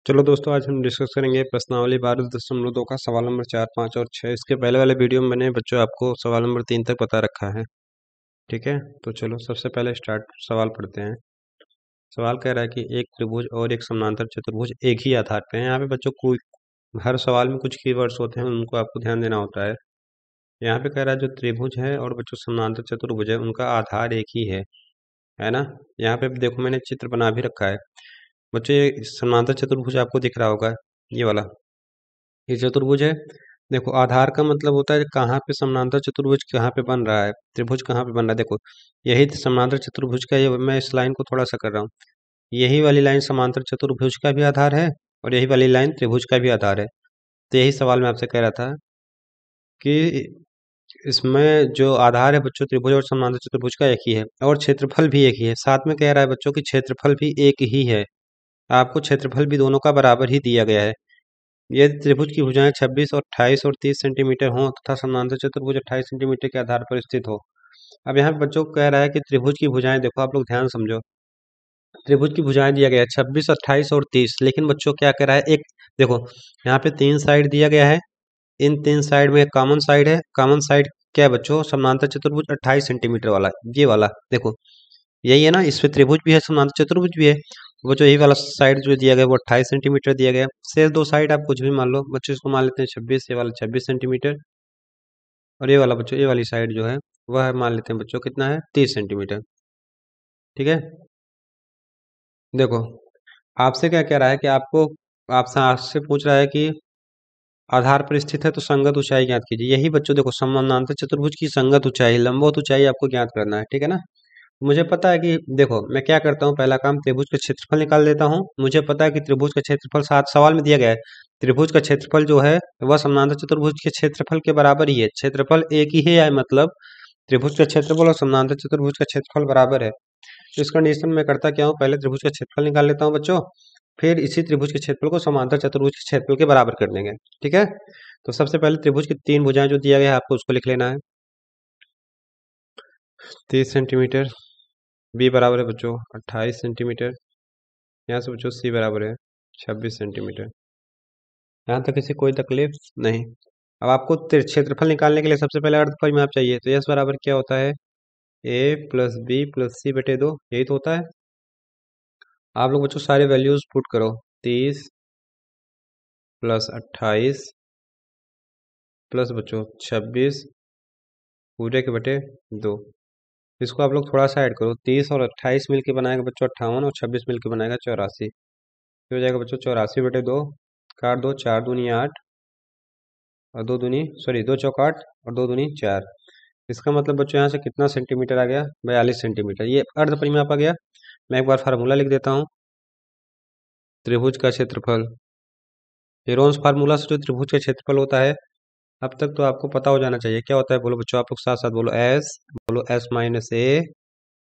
चलो दोस्तों, आज हम डिस्कस करेंगे प्रश्नावली 12.2 का सवाल नंबर 4, 5 और 6। इसके पहले वाले वीडियो में मैंने बच्चों आपको सवाल नंबर 3 तक बता रखा है। ठीक है, तो चलो सबसे पहले स्टार्ट सवाल पढ़ते हैं। सवाल कह रहा है कि एक त्रिभुज और एक समानांतर चतुर्भुज एक ही आधार पे हैं। यहाँ पे बच्चों को हर सवाल में कुछ कीवर्ड्स होते हैं, उनको आपको ध्यान देना होता है। यहाँ पे कह रहा है जो त्रिभुज है और बच्चों समानांतर चतुर्भुज है, उनका आधार एक ही है ना। यहाँ पे देखो मैंने चित्र बना भी रखा है बच्चों। ये समांतर चतुर्भुज आपको दिख रहा होगा, ये वाला, ये चतुर्भुज है। देखो आधार का मतलब होता है कहाँ पे समानांतर चतुर्भुज कहाँ पे बन रहा है, त्रिभुज कहाँ पे बन रहा है। देखो यही समांतर चतुर्भुज का, ये मैं इस लाइन को थोड़ा सा कर रहा हूँ। यही वाली लाइन समांतर चतुर्भुज का भी आधार है और यही वाली लाइन त्रिभुज का भी आधार है। तो यही सवाल मैं आपसे कह रहा था कि इसमें जो आधार है बच्चों त्रिभुज और समांतर चतुर्भुज का एक ही है और क्षेत्रफल भी एक ही है। साथ में कह रहा है बच्चों की क्षेत्रफल भी एक ही है। आपको क्षेत्रफल भी दोनों का बराबर ही दिया गया है। यदि त्रिभुज की भुजाएं 26 और 28 और 30 सेंटीमीटर हों तथा समांतर चतुर्भुज 28 सेंटीमीटर के आधार पर स्थित हो। अब यहाँ पे बच्चों को कह रहा है कि त्रिभुज की भुजाएं, देखो आप लोग ध्यान समझो। त्रिभुज की भुजाएं दिया गया है 26, 28 और 30, लेकिन बच्चों क्या कह रहा है, एक देखो यहाँ पे 3 साइड दिया गया है। इन 3 साइड में एक कॉमन साइड है। कॉमन साइड क्या है बच्चों, समांतर चतुर्भुज 28 सेंटीमीटर वाला, ये वाला देखो यही है ना। इस पे त्रिभुज भी है, समांतर चतुर्भुज भी है। वो जो यही वाला साइड जो दिया गया है वो 28 सेंटीमीटर दिया गया है। शेष दो साइड आप कुछ भी मान लो बच्चों, इसको मान लेते हैं 26, ये वाला 26 सेंटीमीटर, और ये वाला बच्चों, ये वाली साइड जो है वह मान लेते हैं बच्चों कितना है, 30 सेंटीमीटर। ठीक है, देखो आपसे क्या कह रहा है कि आपको, आपसे आपसे पूछ रहा है कि आधार पर स्थित है तो संगत ऊंचाई ज्ञात कीजिए। यही बच्चों देखो समानांतर चतुर्भुज की संगत ऊंचाई, लंबवत ऊंचाई आपको ज्ञात करना है। ठीक है ना। मुझे पता है कि देखो मैं क्या करता हूँ, पहला काम त्रिभुज का क्षेत्रफल निकाल लेता हूँ। मुझे पता है कि त्रिभुज का क्षेत्रफल 7 सवाल में दिया गया है। त्रिभुज का क्षेत्रफल जो है वह समानांतर चतुर्भुज के क्षेत्रफल के बराबर ही है। क्षेत्रफल एक ही है, मतलब त्रिभुज का क्षेत्रफल और समानांतर चतुर्भुज का क्षेत्रफल बराबर है। तो इस कंडीशन में करता क्या हूँ, पहले त्रिभुज का क्षेत्रफल निकाल लेता हूँ बच्चों, फिर इसी त्रिभुज के क्षेत्रफल को समांतर चतुर्भुज के क्षेत्रफल के बराबर कर देंगे। ठीक है, तो सबसे पहले त्रिभुज की 3 भुजाएं जो दिया गया है आपको उसको लिख लेना है। 30 सेंटीमीटर, बी बराबर है बच्चों 28 सेंटीमीटर, यहाँ से बच्चों सी बराबर है 26 सेंटीमीटर। यहाँ तक किसी कोई तकलीफ नहीं। अब आपको क्षेत्रफल निकालने के लिए सबसे पहले अर्धपरिमाप में आप चाहिए, तो यस बराबर क्या होता है, ए प्लस बी प्लस सी बटे 2, यही तो होता है। आप लोग बच्चों सारे वैल्यूज पुट करो, 30 प्लस 28 प्लस बच्चों 26 पूरे के बटे 2। इसको आप लोग थोड़ा सा ऐड करो, 30 और 28 मिलके बनाएगा बच्चों 58 और 26 मिलके बनाएगा 84। हो जाएगा बच्चों 84 बटे 2, काट दो, 4 दूनी 8 और 2 दूनी, सॉरी 2 चौक 8 और 2 दूनी 4। इसका मतलब बच्चों यहाँ से कितना सेंटीमीटर आ गया, 42 सेंटीमीटर। ये अर्ध परिमाप आ गया। मैं एक बार फार्मूला लिख देता हूँ, त्रिभुज का क्षेत्रफल, हेरोन्स फार्मूला से जो त्रिभुज का क्षेत्रफल होता है, अब तक तो आपको पता हो जाना चाहिए क्या होता है। बोलो बच्चों, आप लोग साथ साथ बोलो, एस, बोलो एस माइनस ए,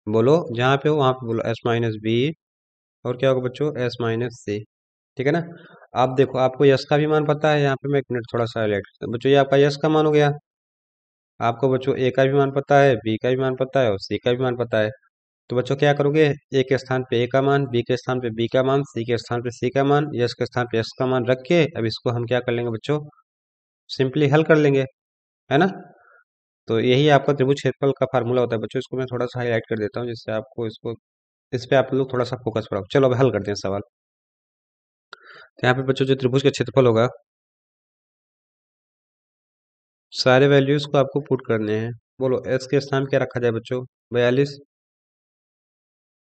बोलो जहाँ पे हो वहाँ पे बोलो एस माइनस बी, और क्या होगा बच्चों, एस माइनस सी। ठीक है ना। आप देखो आपको यस का भी मान पता है, यहाँ पे मैं एक मिनट थोड़ा सा हाईलाइट करता हूँ बच्चों, ये आपका यस का मान हो गया। आपको बच्चों ए का भी मान पता है, बी का भी मान पता है और सी का भी मान पता है। तो बच्चों क्या करोगे, ए के स्थान पे ए का मान, बी के स्थान पे बी का मान, सी के स्थान पे सी का मान, यस के स्थान पे यस का मान रख के अब इसको हम क्या कर लेंगे बच्चों, सिंपली हल कर लेंगे, है ना। तो यही आपका त्रिभुज क्षेत्रफल का फार्मूला होता है बच्चों। इसको मैं थोड़ा सा हाईलाइट कर देता हूँ जिससे आपको इसको, इस पे आप लोग थोड़ा सा फोकस करो। चलो अब हल करते हैं सवाल। तो यहाँ पे बच्चों जो त्रिभुज का क्षेत्रफल होगा, सारे वैल्यूज को आपको पुट करने हैं। बोलो एस के स्थान क्या रखा जाए बच्चों, 42।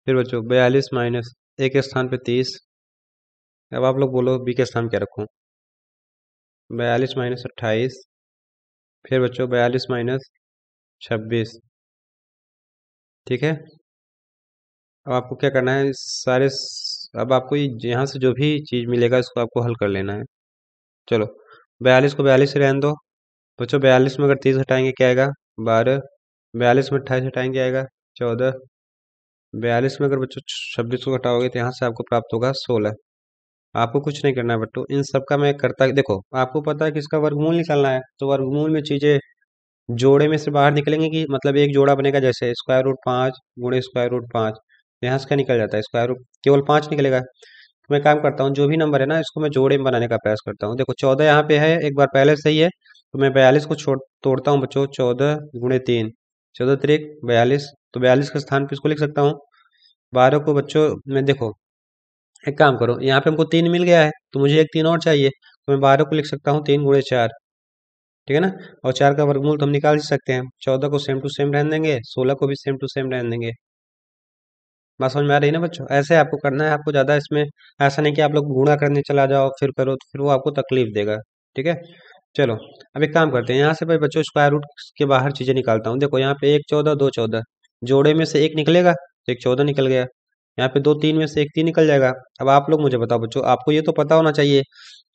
फिर बच्चों 42 माइनस ए के स्थान पे 30। अब आप लोग बोलो बी के स्थान क्या रखूं, 42 माइनस 28। फिर बच्चों 42 माइनस 26। ठीक है, अब आपको क्या करना है, अब आपको यहाँ से जो भी चीज़ मिलेगा इसको आपको हल कर लेना है। चलो 42 को 42 से रहने दो बच्चों। 42 में अगर 30 हटाएंगे क्या आएगा, 12। 42 में 28 हटाएंगे आएगा 14। 42 में अगर बच्चों 26 को हटाओगे तो यहाँ से आपको प्राप्त होगा 16। आपको कुछ नहीं करना है बच्चों, इन सब का मैं करता, देखो आपको पता है कि इसका वर्गमूल निकालना है, तो वर्गमूल में चीज़ें जोड़े में से बाहर निकलेंगे कि मतलब एक जोड़ा बनेगा, जैसे स्क्वायर रूट 5 गुणे स्क्वायर रूट 5, यहाँ से क्या निकल जाता है, स्क्वायर रूट केवल 5 निकलेगा। तो मैं काम करता हूँ, जो भी नंबर है ना इसको मैं जोड़े में बनाने का प्रयास करता हूँ। देखो 14 यहाँ पे है, एक बार पहले से ही है, तो मैं 42 को छोड़ तोड़ता हूँ बच्चों। 14 × 3, 14×3 = 42। तो 42 के स्थान पे इसको लिख सकता हूँ। 12 को बच्चों मैं देखो, एक काम करो, यहाँ पे हमको 3 मिल गया है, तो मुझे एक 3 और चाहिए, तो मैं 12 को लिख सकता हूँ 3 × 4, ठीक है ना। और 4 का वर्गमूल तो हम निकाल ही सकते हैं। 14 को सेम टू सेम रहने देंगे, 16 को भी सेम टू सेम रहने देंगे। बात समझ में आ रही है ना बच्चों? ऐसे आपको करना है, आपको ज़्यादा इसमें ऐसा नहीं कि आप लोग गुणा करने चला जाओ फिर करो, तो फिर वो आपको तकलीफ देगा, ठीक है। चलो, अब एक काम करते हैं, यहाँ से भाई बच्चों स्क्वायर रूट के बाहर चीज़ें निकालता हूँ। देखो यहाँ पे 1 14 2 14, जोड़े में से एक निकलेगा, तो एक 14 निकल गया। यहाँ पे 2 3 में से एक 3 निकल जाएगा। अब आप लोग मुझे बताओ बच्चों, आपको ये तो पता होना चाहिए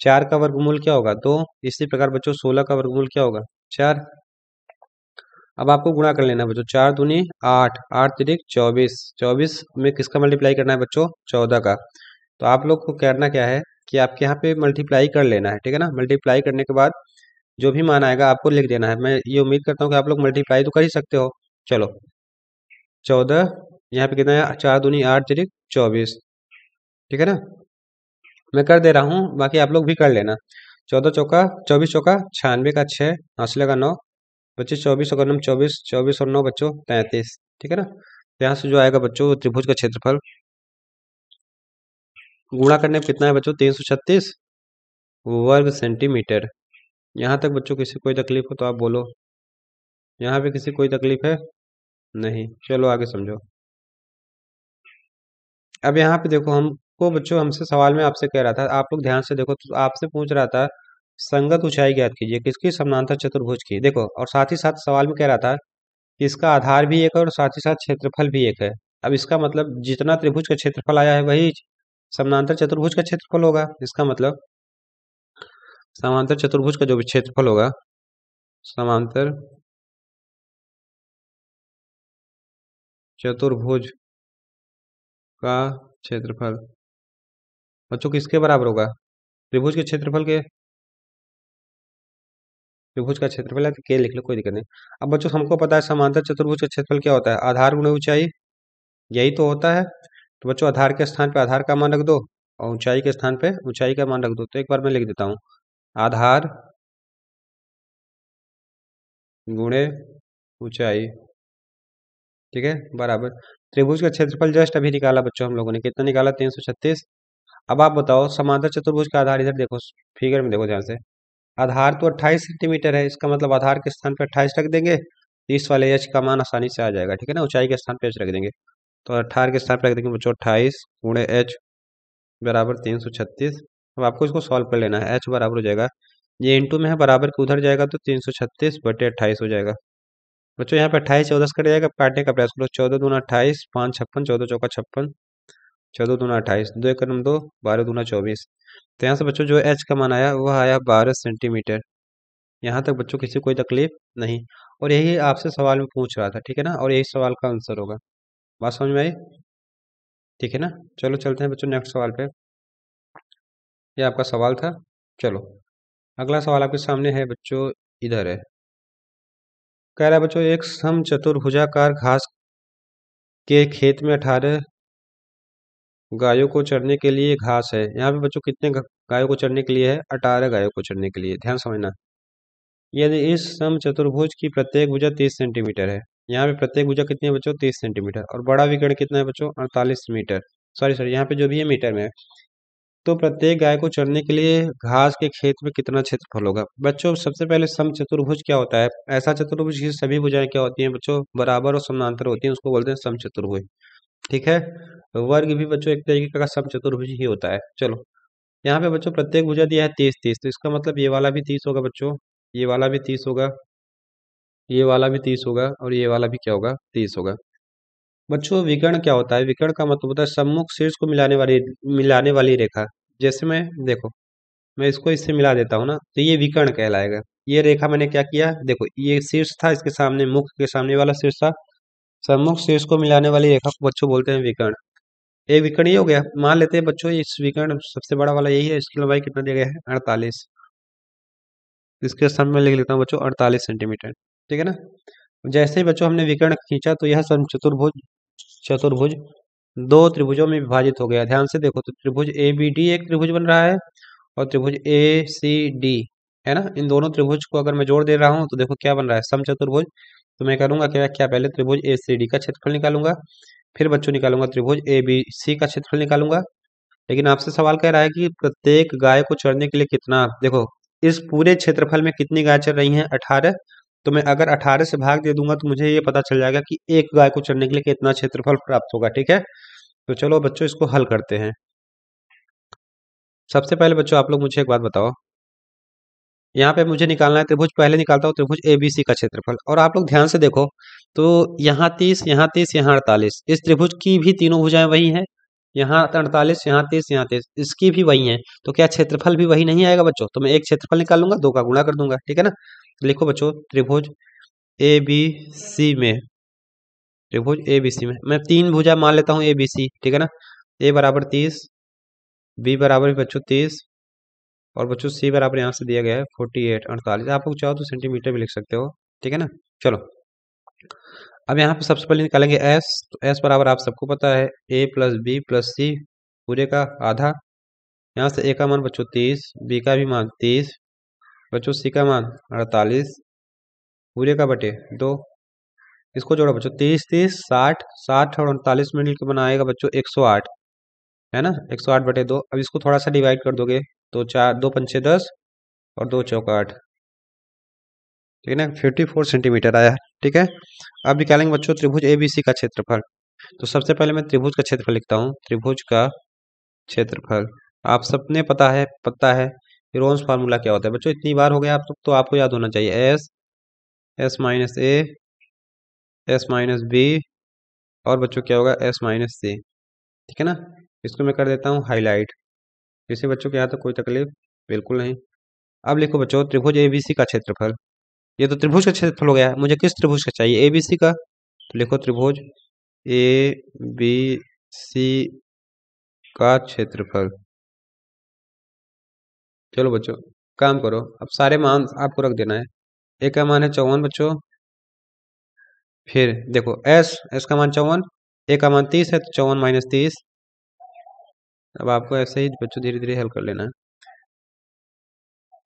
4 का वर्गमूल क्या होगा, 2। इसी प्रकार बच्चों 16 का वर्गमूल क्या होगा, 4। अब आपको गुणा कर लेना है बच्चों, 4 दूनी 8, 8 तिरिक 24, 24 में किसका मल्टीप्लाई करना है बच्चों, 14 का। तो आप लोग को करना क्या है कि आपके यहाँ पे मल्टीप्लाई कर लेना है, ठीक है ना। मल्टीप्लाई करने के बाद जो भी मान आएगा आपको लिख देना है। मैं ये उम्मीद करता हूँ कि आप लोग मल्टीप्लाई तो कर ही सकते हो। चलो 14, यहाँ पे कितना है, 4 दूनी 8 तिरिक 24, ठीक है ना। मैं कर दे रहा हूँ, बाकी आप लोग भी कर लेना। 14 चौका 24 चौका 96 का 6, हासिल का 9, 25 24 और 9 24, 24 और 9 बच्चों 33, ठीक है ना। तो यहाँ से जो आएगा बच्चों त्रिभुज का क्षेत्रफल, गुणा करने पे कितना है बच्चों, 336 वर्ग सेंटीमीटर। यहाँ तक बच्चों किसी कोई तकलीफ हो तो आप बोलो। यहाँ पे किसी कोई तकलीफ है नहीं, चलो आगे समझो। अब यहाँ पे देखो, हमको बच्चों हमसे सवाल में आपसे कह रहा था, आप लोग ध्यान से देखो, तो आपसे पूछ रहा था संगत ऊंचाई ज्ञात कीजिए किसकी, समानांतर चतुर्भुज की। देखो, और साथ ही साथ सवाल में कह रहा था कि इसका आधार भी एक है और साथ ही साथ क्षेत्रफल भी एक है। अब इसका मतलब जितना त्रिभुज का क्षेत्रफल आया है वही समानांतर चतुर्भुज का क्षेत्रफल होगा। इसका मतलब समांतर चतुर्भुज का जो भी क्षेत्रफल होगा, समांतर चतुर्भुज का क्षेत्रफल बच्चों किसके बराबर होगा, त्रिभुज के क्षेत्रफल के। त्रिभुज का क्षेत्रफल है तो के लिख लो, कोई दिक्कत नहीं। अब बच्चों हमको पता है समांतर चतुर्भुज का क्षेत्रफल क्या होता है, आधार गुणे ऊंचाई, यही तो होता है। तो बच्चों आधार के स्थान पे आधार का मान रख दो और ऊंचाई के स्थान पे ऊंचाई का मान रख दो। तो एक बार मैं लिख देता हूँ, आधार गुणे ऊंचाई, ठीक है, बराबर त्रिभुज का क्षेत्रफल जस्ट अभी निकाला बच्चों हम लोगों ने, कितना निकाला, 336। अब आप बताओ समांतर चतुर्भुज का आधार, इधर देखो फिगर में देखो ध्यान से, आधार तो 28 सेंटीमीटर है, इसका मतलब आधार के स्थान पर 28 रख देंगे, तो इस वाले एच का मान आसानी से आ जाएगा, ठीक है ना। ऊंचाई के स्थान पर एच रख देंगे, तो 18 के स्थान पर रख देंगे बच्चों 28 × एच बराबर 336। अब आपको इसको सॉल्व कर लेना है, एच बराबर हो जाएगा, ये इंटू में है, बराबर के उधर जाएगा तो 336/28 हो जाएगा। बच्चों यहाँ पे 28 14 कट जाएगा, काटने का प्रयास करो। 14 दूना 28, 5 56, 14 चौका 56, 14 दूना 28, 2 × 2 12 दूना 24। तो यहाँ से बच्चों जो एच का मान आया वह आया 12 सेंटीमीटर। यहाँ तक बच्चों किसी कोई तकलीफ नहीं, और यही आपसे सवाल में पूछ रहा था, ठीक है ना, और यही सवाल का आंसर होगा। बात समझ में आई, ठीक है ना। चलो चलते हैं बच्चों नेक्स्ट सवाल पे, ये आपका सवाल था। चलो अगला सवाल आपके सामने है बच्चों, इधर है। कह रहा है बच्चों, एक समचतुर्भुजाकार घास के खेत में 18 गायों को चरने के लिए घास है। यहाँ पे बच्चों कितने गायों को चरने के लिए है, 18 गायों को चरने के लिए, ध्यान समझना। यदि इस समचतुर्भुज की प्रत्येक भुजा 30 सेंटीमीटर है, यहाँ पे प्रत्येक भुजा कितनी है बच्चों, 30 सेंटीमीटर, और बड़ा विकर्ण कितना है बच्चों, 48 मीटर, सॉरी सॉरी यहाँ पे जो भी है मीटर में है। तो प्रत्येक गाय को चरने के लिए घास के खेत में कितना क्षेत्रफल होगा। बच्चों सबसे पहले समचतुर्भुज क्या होता है, ऐसा चतुर्भुज की सभी भुजाएं क्या होती हैं बच्चों, बराबर और समानांतर होती हैं, उसको बोलते हैं समचतुर्भुज, ठीक है। वर्ग भी बच्चों एक तरीके का समचतुर्भुज ही होता है। चलो यहाँ पे बच्चों प्रत्येक भुजा दिया है 30 30, तो इसका मतलब ये वाला भी 30 होगा बच्चों, ये वाला भी 30 होगा, ये वाला भी 30 होगा, और ये वाला भी क्या होगा, 30 होगा। बच्चों विकर्ण क्या होता है, विकर्ण का मतलब होता है सम्मुख शीर्ष को मिलाने वाली रेखा। जैसे मैं देखो, मैं इसको इससे मिला देता हूँ ना, तो ये विकर्ण कहलाएगा। ये रेखा मैंने क्या किया, देखो ये शीर्ष था, इसके सामने मुख के सामने वाला शीर्ष था, सम्मुख शीर्ष को मिलाने वाली रेखा को बच्चों बोलते हैं विकर्ण। एक विकर्ण ये हो गया, मान लेते हैं बच्चों इस विकर्ण सबसे बड़ा वाला यही है, इसकी लंबाई कितना दिया गया है, 48। इसके स्थान में लिख लेता हूँ बच्चों 48 सेंटीमीटर, ठीक है ना। जैसे ही बच्चों हमने विकर्ण खींचा तो यह समचतुर्भुज चतुर्भुज दो त्रिभुजों में विभाजित हो गया। ध्यान से देखो तो त्रिभुज ए बी डी एक त्रिभुज बन रहा है और त्रिभुज ए सी डी है ना। इन दोनों त्रिभुज को अगर मैं जोड़ दे रहा हूँ तो देखो क्या बन रहा है, समचतुर्भुज। तो मैं करूंगा क्या क्या पहले त्रिभुज ए सी डी का क्षेत्रफल निकालूंगा, फिर बच्चों निकालूंगा त्रिभुज ए बी सी का क्षेत्रफल निकालूंगा। लेकिन आपसे सवाल कह रहा है कि प्रत्येक गाय को चरने के लिए कितना, देखो इस पूरे क्षेत्रफल में कितनी गाय चर रही हैं, 18। तो मैं अगर 18 से भाग दे दूंगा तो मुझे ये पता चल जाएगा कि एक गाय को चरने के लिए कितना क्षेत्रफल प्राप्त होगा। ठीक है, तो चलो बच्चों इसको हल करते हैं। सबसे पहले बच्चों आप लोग मुझे एक बात बताओ, यहाँ पे मुझे निकालना है त्रिभुज, पहले निकालता हूँ त्रिभुज एबीसी का क्षेत्रफल। और आप लोग ध्यान से देखो तो यहाँ 30, यहाँ 30, यहाँ 48, इस त्रिभुज की भी तीनों भुजाएं वही हैं। यहाँ 48, यहाँ 30, यहाँ 30, इसकी भी वही है। तो क्या क्षेत्रफल भी वही नहीं आएगा बच्चों? तो मैं एक क्षेत्रफल निकाल लूंगा, दो का गुणा कर दूंगा। ठीक है ना, तो लिखो बच्चों त्रिभुज ए बी सी में, त्रिभुज ए बी सी में मैं तीन भुजा मान लेता हूँ ए बी सी। ठीक है ना, ए बराबर 30, बी बराबर भी बच्चों 30, और बच्चों सी बराबर यहाँ से दिया गया है 48, 48। आप लोग चाहो तो सेंटीमीटर भी लिख सकते हो। ठीक है ना, चलो अब यहाँ पे सबसे पहले निकालेंगे एस। तो एस बराबर आप सबको पता है ए प्लस बी प्लस सी पूरे का आधा। यहाँ से ए का मान बच्चों 30, बी का भी मान 30, बच्चों सी का मान 48 पूरे का बटे 2। इसको जोड़ो बच्चों 30, 30, 60, 60 और 48 में मिलकर बनाएगा बच्चों 108, है ना। 108 बटे 2। अब इसको थोड़ा सा डिवाइड कर दोगे तो 4, 2 पंचे 10 और 2 चौका 8। ठीक है ना, 54 सेंटीमीटर आया। ठीक है, अब निकालेंगे बच्चों त्रिभुज एबीसी का क्षेत्रफल। तो सबसे पहले मैं त्रिभुज का क्षेत्रफल लिखता हूँ, त्रिभुज का क्षेत्रफल। आप सबने पता है रोन्स फार्मूला क्या होता है बच्चों, इतनी बार हो गया आप तो आपको याद होना चाहिए। एस, एस माइनस ए, एस माइनस बी, और बच्चों क्या होगा एस माइनस सी। ठीक है ना, इसको मैं कर देता हूँ हाईलाइट। किसी बच्चों के यहाँ तो कोई तकलीफ बिल्कुल नहीं। अब लिखो बच्चों त्रिभुज एबीसी का क्षेत्रफल। ये तो त्रिभुज का क्षेत्रफल हो गया, मुझे किस त्रिभुज का चाहिए, एबीसी का। तो लिखो त्रिभुज ए बी सी का क्षेत्रफल। चलो बच्चों काम करो, अब सारे मान आपको रख देना है। ए का मान है 54 बच्चों, फिर देखो एस, एस का मान 54, ए का मान 30 है तो 54 माइनस 30। अब आपको ऐसे ही बच्चों धीरे धीरे हल कर लेना है।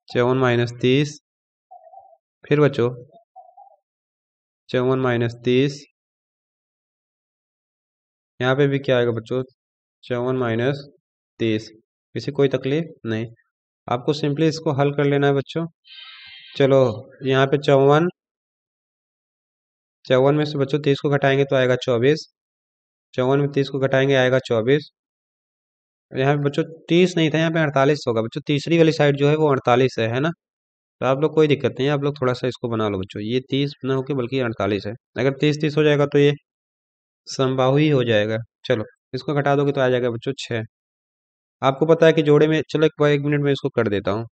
54 माइनस 30, फिर बच्चों 54 माइनस 30, यहाँ पे भी क्या आएगा बच्चों 54 माइनस 30। किसी कोई तकलीफ नहीं, आपको सिंपली इसको हल कर लेना है बच्चों। चलो यहाँ पे 54, 54 में से बच्चों 30 को घटाएंगे तो आएगा 24, 54 में 30 को घटाएंगे आएगा 24। यहाँ पे बच्चों 30 नहीं था, यहाँ पे 48 होगा बच्चों, तीसरी वाली साइड जो है वो 48 है ना। तो आप लोग कोई दिक्कत नहीं है, आप लोग थोड़ा सा इसको बना लो बच्चों, ये 30 ना होके बल्कि 48 है। अगर 30 30 हो जाएगा तो ये समबाहु ही हो जाएगा। चलो इसको घटा दोगे तो आ जाएगा बच्चों 6। आपको पता है कि जोड़े में, चलो एक मिनट में इसको कर देता हूँ।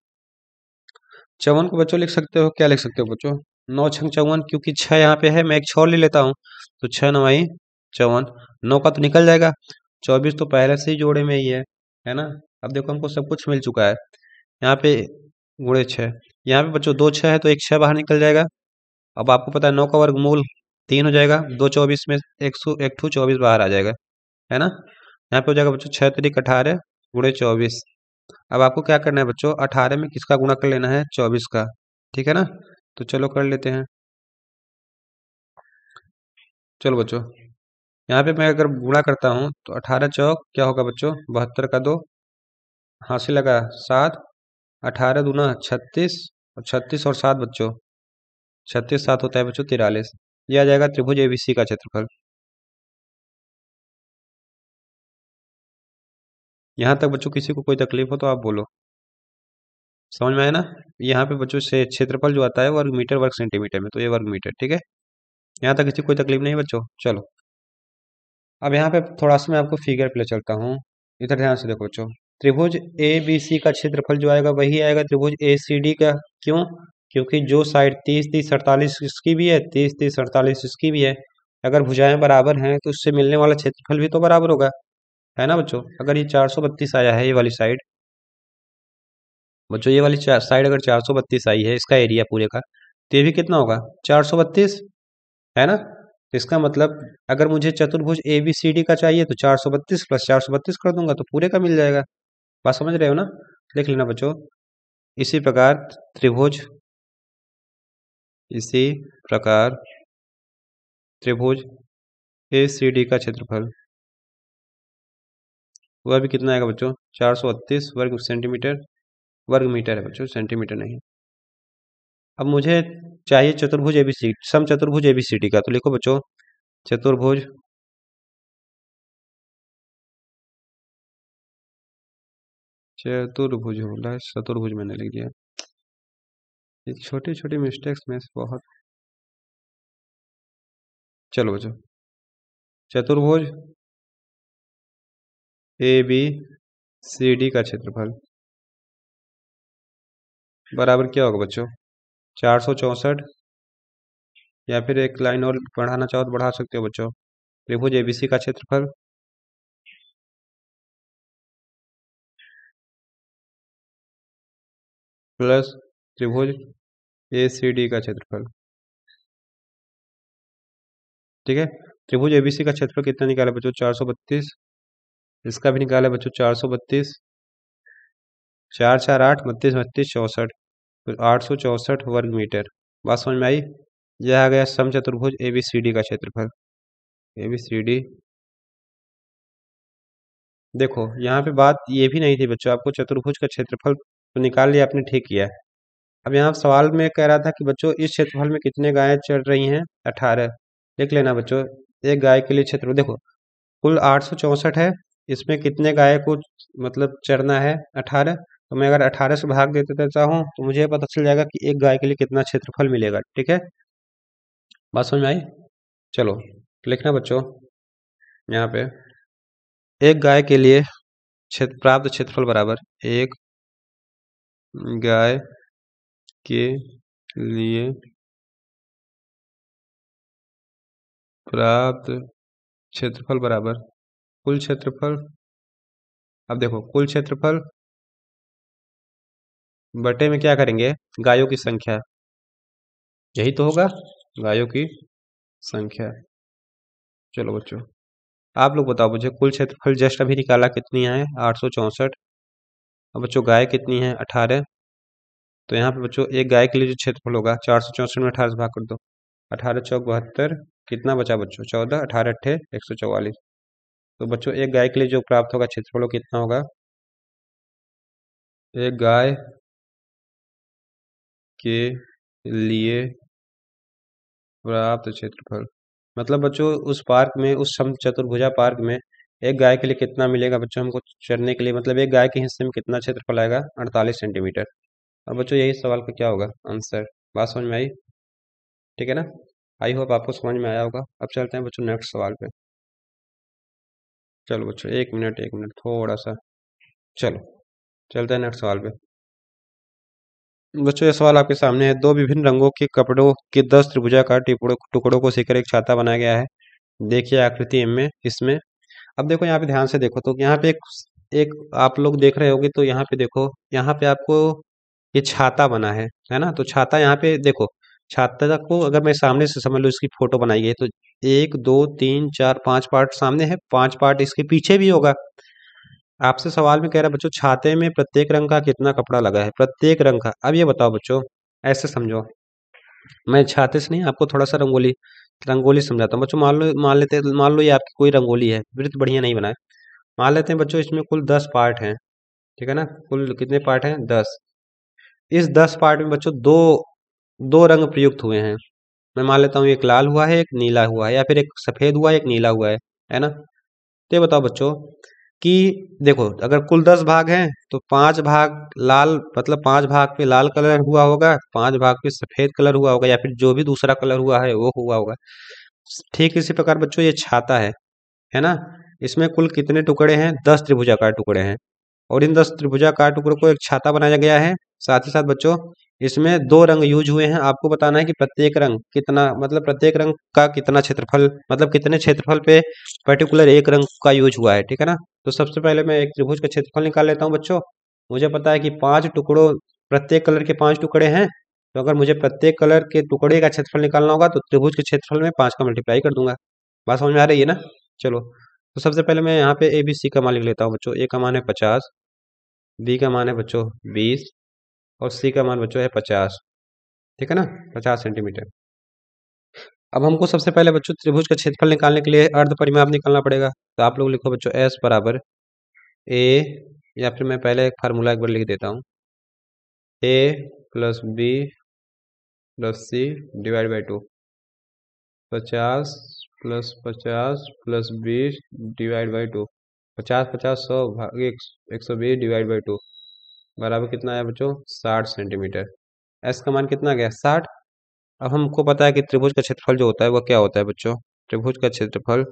54 को बच्चों लिख सकते हो, क्या लिख सकते हो बच्चों, 9 छंग 54, क्योंकि 6 यहाँ पे है, मैं एक 6 ले लेता हूँ तो 6 9 54, 9 का तो निकल जाएगा। 24 तो पहले से ही जोड़े में ही है ना। अब देखो हमको सब कुछ मिल चुका है। यहाँ पे गुणे 6, यहाँ पे बच्चों 2 6 है तो एक 6 बाहर निकल जाएगा। अब आपको पता है 9 का वर्गमूल 3 हो जाएगा, 2 24 में एक ठू 24 बाहर आ जाएगा, है ना। यहाँ पे हो जाएगा बच्चों 6 3 18 गुणे 24। अब आपको क्या करना है बच्चों, 18 में किसका गुणा कर लेना है, 24 का। ठीक है ना, तो चलो कर लेते हैं। चलो बच्चों यहाँ पे मैं अगर गुणा करता हूँ तो 18 चौक क्या होगा बच्चों 72 का 2, हासिल लगा 7, 18 दूना 36, और 36 और 7 बच्चों 36 7 होता है बच्चों 43। ये आ जाएगा त्रिभुज एबीसी का क्षेत्रफल। यहाँ तक बच्चों किसी को कोई तकलीफ हो तो आप बोलो, समझ में आया ना। यहाँ पे बच्चों से क्षेत्रफल जो आता है वर्ग मीटर वर्ग सेंटीमीटर में, तो ये वर्ग मीटर। ठीक है, यहाँ तक किसी को कोई तकलीफ नहीं बच्चों। चलो अब यहाँ पे थोड़ा सा मैं आपको फिगर पे ले चलता हूँ, इधर ध्यान से देखो बच्चों। त्रिभुज ए बी सी का क्षेत्रफल जो आएगा वही आएगा त्रिभुज ए सी डी का। क्यों? क्योंकि जो साइड 30 30 48 इसकी भी है, 30 30 48 इसकी भी है। अगर भुजाएं बराबर हैं तो उससे मिलने वाला क्षेत्रफल भी तो बराबर होगा, है ना बच्चों। अगर ये 432 आया है ये वाली साइड, बच्चों ये वाली साइड अगर 432 आई है इसका एरिया पूरे का, तो ये भी कितना होगा 432, है ना। तो इसका मतलब अगर मुझे चतुर्भुज ए बी सी डी का चाहिए तो 432 प्लस 432 कर दूंगा तो पूरे का मिल जाएगा। बात समझ रहे हो ना? लिख लेना बच्चों। इसी प्रकार त्रिभुज इसी प्रकार त्रिभुज ए सी डी का क्षेत्रफल वह भी कितना आएगा बच्चों? 438 वर्ग सेंटीमीटर, वर्ग मीटर है बच्चों, सेंटीमीटर नहीं। अब मुझे चाहिए चतुर्भुज एबीसी, सम चतुर्भुज एबीसीडी का, तो लिखो बच्चों चतुर्भुज चतुर्भुज बोला है, चतुर्भुज मैंने लिख दिया। ये छोटी छोटी मिस्टेक्स में से बहुत। चलो बच्चों, चतुर्भुज ए बी सी डी का क्षेत्रफल बराबर क्या होगा बच्चों? 464, या फिर एक लाइन और बढ़ाना चाहो तो बढ़ा सकते हो बच्चों। त्रिभुज एबीसी का क्षेत्रफल प्लस त्रिभुज ए सी डी का क्षेत्रफल। ठीक है, त्रिभुज एबीसी का क्षेत्रफल कितना निकाला बच्चों? 432। इसका भी निकाला बच्चों 432, 4 4 8 32 32 64, तो 864 वर्ग मीटर। बात समझ में आई? यह आ गया सम चतुर्भुज ए बी सी डी का क्षेत्रफल। ए बी सी डी, देखो यहाँ पे बात ये भी नहीं थी बच्चों, आपको चतुर्भुज का क्षेत्रफल तो निकाल लिया आपने, ठीक किया। अब यहाँ सवाल में कह रहा था कि बच्चों इस क्षेत्रफल में कितने गायें चढ़ रही हैं? 18। लिख लेना बच्चों, एक गाय के लिए क्षेत्र, देखो कुल 864 है, इसमें कितने गाय को मतलब चरना है? 18। तो मैं अगर 18 से भाग देते देता हूँ तो मुझे पता चल जाएगा कि एक गाय के लिए कितना क्षेत्रफल मिलेगा। ठीक है, बात समझ में आई? चलो लिखना बच्चों यहाँ पे, एक गाय के लिए क्षेत्र प्राप्त क्षेत्रफल बराबर एक गाय के लिए प्राप्त क्षेत्रफल बराबर कुल क्षेत्रफल। अब देखो कुल क्षेत्रफल बटे में क्या करेंगे? गायों की संख्या, यही तो होगा, गायों की संख्या। चलो बच्चों आप लोग बताओ मुझे, कुल क्षेत्रफल जस्ट अभी निकाला, कितनी है? 864। अब बच्चों गाय कितनी है? 18। तो यहाँ पे बच्चों एक गाय के लिए जो क्षेत्रफल होगा 464 में 18 से भाग कर दो, 18 चौक 72, कितना बचा बच्चों? 14, 18 अट्ठे 144। तो बच्चों एक गाय के लिए जो प्राप्त होगा क्षेत्रफल वो कितना होगा? एक गाय के लिए प्राप्त क्षेत्रफल मतलब बच्चों उस पार्क में, उस सम चतुर्भुजा पार्क में एक गाय के लिए कितना मिलेगा बच्चों हमको चरने के लिए? मतलब एक गाय के हिस्से में कितना क्षेत्रफल आएगा? 48 सेंटीमीटर। और बच्चों यही सवाल का क्या होगा आंसर? बात समझ में आई? ठीक है ना? आई होप आपको समझ में आया होगा। अब चलते हैं बच्चों नेक्स्ट सवाल पे। चलो बच्चों एक मिनट थोड़ा सा, चलो चलते हैं नेक्स्ट सवाल पे। बच्चों ये सवाल आपके सामने है, दो विभिन्न रंगों के कपड़ों के 10 त्रिभुजाकार टुकड़ों को सीकर एक छाता बनाया गया है। देखिए आकृति में इसमें। अब देखो यहाँ पे ध्यान से देखो, तो यहाँ पे एक आप लोग देख रहे होगे, तो यहाँ पे देखो, यहाँ पे आपको ये छाता बना है ना? तो छाता यहाँ पे देखो, छाता को अगर मैं सामने से समझ लो, इसकी फोटो बनाई गई है, तो 1 2 3 4 5 पार्ट सामने है, 5 पार्ट इसके पीछे भी होगा। आपसे सवाल में कह रहा है बच्चों छाते में प्रत्येक रंग का कितना कपड़ा लगा है? प्रत्येक रंग का। अब ये बताओ बच्चों, ऐसे समझो, मैं छाते से नहीं आपको थोड़ा सा रंगोली रंगोली समझाता हूँ बच्चों। मान लो ये आपकी कोई रंगोली है, वृत्त बढ़िया नहीं बनाए। मान लेते हैं बच्चों इसमें कुल 10 पार्ट हैं, ठीक है ना? कुल कितने पार्ट हैं? 10। इस 10 पार्ट में बच्चों दो दो रंग प्रयुक्त हुए हैं। मैं मान लेता हूँ एक लाल हुआ है, एक नीला हुआ है, या फिर एक सफेद हुआ है, एक नीला हुआ है ना? तो ये बताओ बच्चों कि देखो अगर कुल 10 भाग हैं तो 5 भाग लाल, मतलब 5 भाग पे लाल कलर हुआ होगा, 5 भाग पे सफेद कलर हुआ होगा, या फिर जो भी दूसरा कलर हुआ है वो हुआ होगा। ठीक इसी प्रकार बच्चों ये छाता है ना? इसमें कुल कितने टुकड़े हैं? 10 त्रिभुजाकार टुकड़े हैं, और इन 10 त्रिभुजाकार टुकड़ों को एक छाता बनाया गया है। साथ ही साथ बच्चों इसमें दो रंग यूज हुए हैं। आपको बताना है कि प्रत्येक रंग कितना, मतलब प्रत्येक रंग का कितना क्षेत्रफल, मतलब कितने क्षेत्रफल पे पर्टिकुलर एक रंग का यूज हुआ है। ठीक है ना? तो सबसे पहले मैं एक त्रिभुज का क्षेत्रफल निकाल लेता हूँ बच्चों। मुझे पता है कि 5 टुकड़ों, प्रत्येक कलर के 5 टुकड़े हैं, तो अगर मुझे प्रत्येक कलर के टुकड़े का क्षेत्रफल निकालना होगा तो त्रिभुज के क्षेत्रफल में 5 का मल्टीप्लाई कर दूंगा। बात समझ में आ रही है ना? चलो, तो सबसे पहले मैं यहाँ पे ए बी सी का मान लिख लेता हूँ बच्चों। ए का मान है 50, बी का मान है बच्चों 20 और सी का मान बच्चों है 50। ठीक है ना, 50 सेंटीमीटर। अब हमको सबसे पहले बच्चों त्रिभुज का क्षेत्रफल निकालने के लिए अर्ध परिमाप निकालना पड़ेगा। तो आप लोग लिखो बच्चों एस बराबर ए, या फिर मैं पहले एक फार्मूला एक बार लिख देता हूँ, A plus B plus C divide by 2। 50 plus 50 plus 20 divide by 2। 50 50 100 भागे 120 डिवाइड बाई 2 बराबर कितना है बच्चों? 60 सेंटीमीटर। एस का मान कितना गया? 60। अब हमको पता है कि त्रिभुज का क्षेत्रफल जो होता है वह क्या होता है बच्चों? त्रिभुज का क्षेत्रफल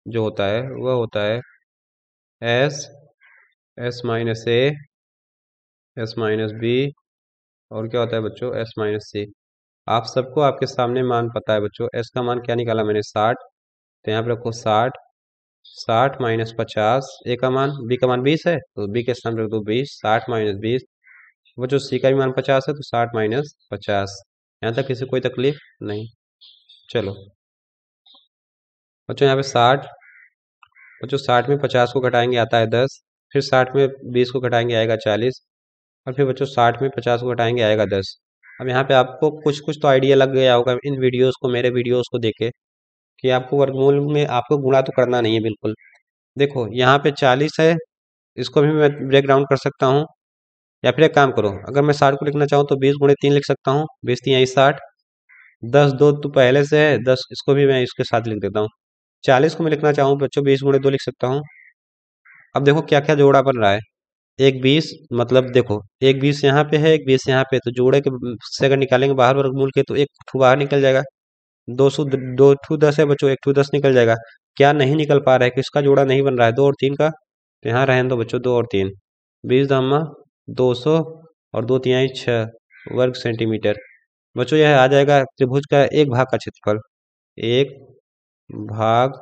जो होता है वह होता है एस, एस माइनस ए, एस माइनस बी, और क्या होता है बच्चों? एस माइनस सी। आप सबको आपके सामने मान पता है बच्चों। एस का मान क्या निकाला मैंने? 60। तो यहाँ पे रखो 60, 60 माइनस 50। ए का मान, बी का मान 20 है तो बी के स्थान पर रख दो 20। 60 माइनस 20 बच्चों, सी का भी मान 50 है तो 60 माइनस 50। यहाँ तक किसी कोई तकलीफ नहीं? चलो बच्चों, यहाँ पे 60, बच्चों 60 में 50 को घटाएंगे आता है 10, फिर 60 में 20 को घटाएंगे आएगा 40, और फिर बच्चों 60 में 50 को घटाएंगे आएगा 10। अब यहाँ पे आपको कुछ कुछ तो आइडिया लग गया होगा इन वीडियोस को, मेरे वीडियोस को देखे, कि आपको वर्गमूल में आपको गुणा तो करना नहीं है बिल्कुल। देखो यहाँ पे 40 है, इसको भी मैं ब्रेक डाउन कर सकता हूँ, या फिर एक काम करो, अगर मैं 60 को लिखना चाहूँ तो 20 गुणे 3 लिख सकता हूँ, 20 3 60। 10 2 तो पहले से है 10, इसको भी मैं इसके साथ लिख देता हूँ। 40 को मैं लिखना चाहूँ बच्चों 20 गुणे 2 लिख सकता हूँ। अब देखो क्या क्या जोड़ा बन रहा है। एक 20, मतलब देखो एक 20 यहाँ पे है, एक 20 यहाँ पे, तो जोड़े के से अगर निकालेंगे बाहर वर्गमूल के तो एक ठू बाहर निकल जाएगा। 2 ठू 10 है बच्चों, एक ठू 10 निकल जाएगा। क्या नहीं निकल पा रहा है? किसका जोड़ा नहीं बन रहा है? 2 और 3 का। तो यहाँ रहने दो बच्चों 2 और 3। 20 धामा 200 और 2 तिहाई 6 वर्ग सेंटीमीटर। बच्चों यह आ जाएगा त्रिभुज का एक भाग का क्षेत्रफल। एक भाग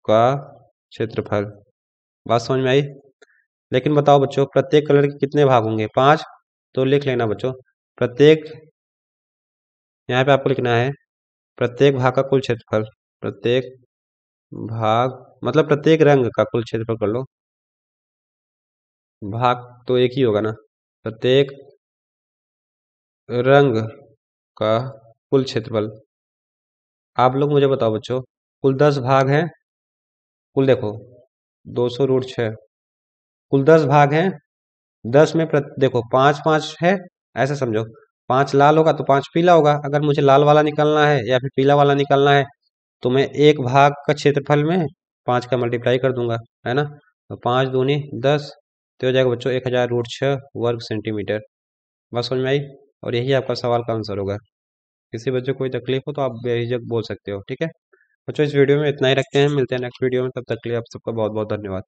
का क्षेत्रफल। बात समझ में आई? लेकिन बताओ बच्चों प्रत्येक कलर के कितने भाग होंगे? 5। तो लिख लेना बच्चों, प्रत्येक, यहाँ पे आपको लिखना है प्रत्येक भाग का कुल क्षेत्रफल। प्रत्येक भाग मतलब प्रत्येक रंग का कुल क्षेत्रफल कर लो। भाग तो एक ही होगा ना। प्रत्येक रंग का कुल क्षेत्रफल। आप लोग मुझे बताओ बच्चों, कुल 10 भाग हैं। कुल देखो 200 रूट 6, कुल 10 भाग हैं। 10 में देखो 5 5 है, ऐसे समझो। 5 लाल होगा तो 5 पीला होगा। अगर मुझे लाल वाला निकालना है या फिर पीला वाला निकालना है तो मैं एक भाग का क्षेत्रफल में 5 का मल्टीप्लाई कर दूंगा, है ना। तो 5 दूनी 10, तो हो जाएगा बच्चों 1000 रूट 6 वर्ग सेंटीमीटर। बस समझ में आई? और यही आपका सवाल का आंसर होगा। किसी बच्चे को कोई तकलीफ हो तो आप बेझिझक बोल सकते हो, ठीक है बच्चों। इस वीडियो में इतना ही रखते हैं, मिलते हैं नेक्स्ट वीडियो में, तब तक के लिए आप सबका बहुत बहुत धन्यवाद।